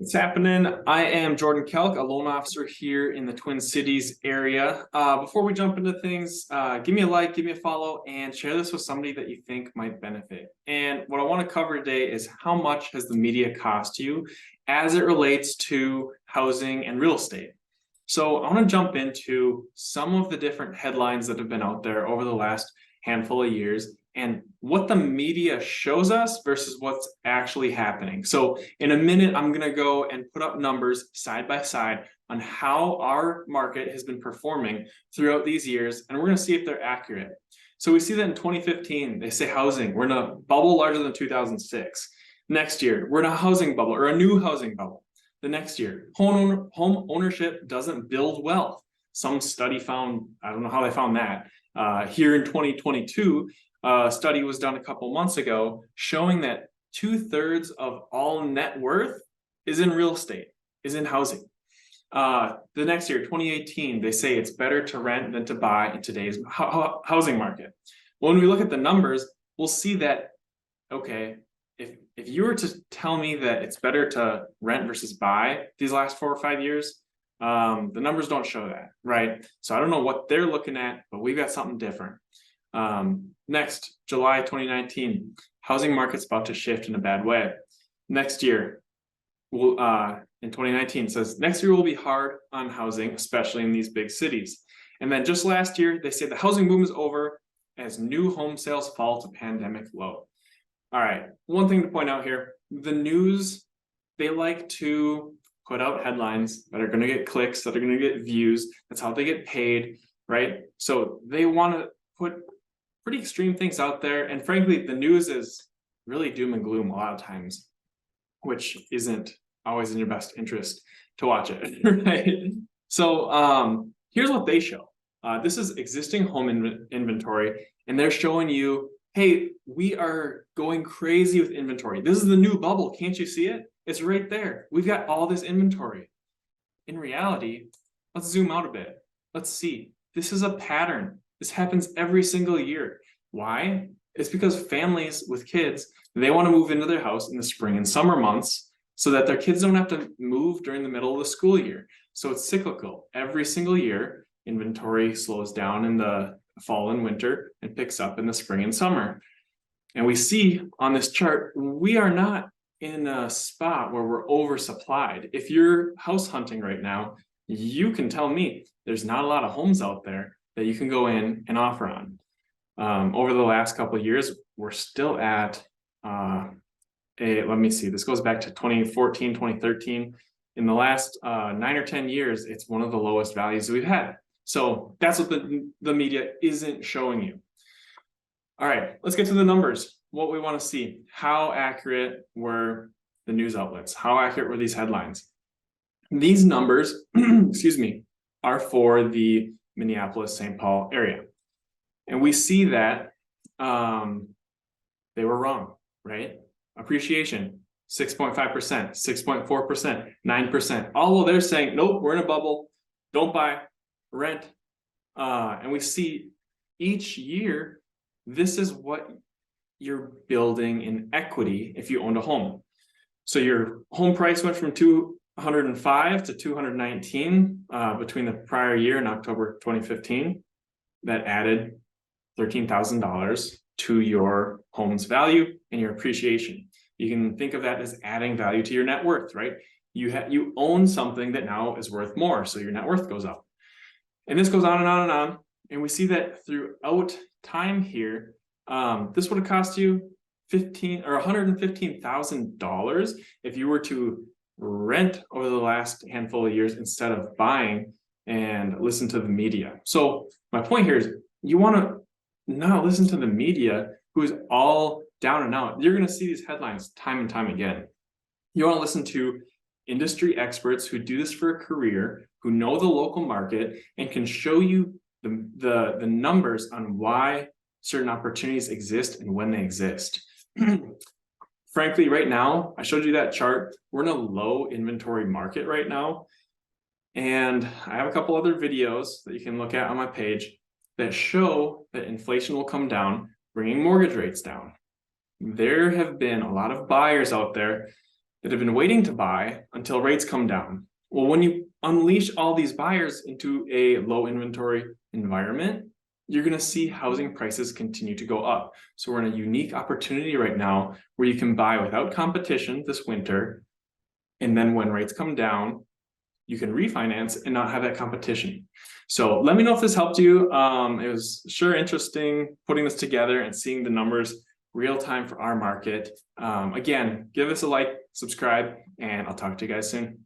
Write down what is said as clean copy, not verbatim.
What's happening? I am Jordan Kelk, a loan officer here in the Twin Cities area. Before we jump into things, give me a like, give me a follow, and share this with somebody that you think might benefit. And what I want to cover today is how much has the media cost you as it relates to housing and real estate. So I want to jump into some of the different headlines that have been out there over the last handful of years and what the media shows us versus what's actually happening. So in a minute, I'm going to go and put up numbers side by side on how our market has been performing throughout these years, and we're going to see if they're accurate. So we see that in 2015, they say housing, we're in a bubble larger than 2006. Next year, we're in a housing bubble or a new housing bubble. The next year, home ownership doesn't build wealth. Some study found, I don't know how they found that, here in 2022, a study was done a couple months ago showing that 2/3 of all net worth is in real estate, is in housing. The next year, 2018, they say it's better to rent than to buy in today's housing market. When we look at the numbers, we'll see that, okay, if you were to tell me that it's better to rent versus buy these last 4 or 5 years, the numbers don't show that, right? So I don't know what they're looking at, but we've got something different. Next, July 2019, housing market's about to shift in a bad way. Next year, we'll, in 2019, says next year will be hard on housing, especially in these big cities. And then just last year, they say the housing boom is over as new home sales fall to pandemic low. All right, one thing to point out here, the news, they like to put out headlines that are going to get clicks, that are going to get views. That's how they get paid, right? So they want to put pretty extreme things out there. And frankly, the news is really doom and gloom a lot of times, which isn't always in your best interest to watch it, right? So here's what they show. This is existing home inventory, and they're showing you, hey, we are going crazy with inventory. This is the new bubble. Can't you see it? It's right there. We've got all this inventory. In reality, let's zoom out a bit. Let's see. This is a pattern. This happens every single year. Why? It's because families with kids, they want to move into their house in the spring and summer months so that their kids don't have to move during the middle of the school year. So it's cyclical. Every single year, inventory slows down in the fall and winter and picks up in the spring and summer. And we see on this chart, we are not in a spot where we're oversupplied. If you're house hunting right now, you can tell me there's not a lot of homes out there that you can go in and offer on. Over the last couple of years, we're still at let me see, this goes back to 2014, 2013. In the last 9 or 10 years, it's one of the lowest values we've had. So that's what the media isn't showing you. All right, let's get to the numbers. What we want to see, how accurate were the news outlets? How accurate were these headlines? These numbers, excuse me, are for the Minneapolis-St. Paul area. And we see that they were wrong, right? Appreciation, 6.5%, 6.4%, 9%. Although they're saying, nope, we're in a bubble, don't buy, rent. And we see each year, this is what you're building in equity if you owned a home. So your home price went from 205 to 219 between the prior year and October 2015. That added $13,000 to your home's value and your appreciation. You can think of that as adding value to your net worth, right? You own something that now is worth more, so your net worth goes up. And this goes on and on and on. And we see that throughout time here, this would have cost you $115,000 if you were to rent over the last handful of years instead of buying and listen to the media. So my point here is you want to not listen to the media who's all down and out. You're going to see these headlines time and time again. You want to listen to industry experts who do this for a career, who know the local market and can show you the numbers on why certain opportunities exist and when they exist. Frankly, right now, I showed you that chart. We're in a low inventory market right now. And I have a couple other videos that you can look at on my page that show that inflation will come down, bringing mortgage rates down. There have been a lot of buyers out there that have been waiting to buy until rates come down. Well, when you unleash all these buyers into a low inventory environment, you're going to see housing prices continue to go up. So we're in a unique opportunity right now where you can buy without competition this winter. And then when rates come down, you can refinance and not have that competition. So let me know if this helped you. It was sure interesting putting this together and seeing the numbers real time for our market. Again, give us a like, subscribe, and I'll talk to you guys soon.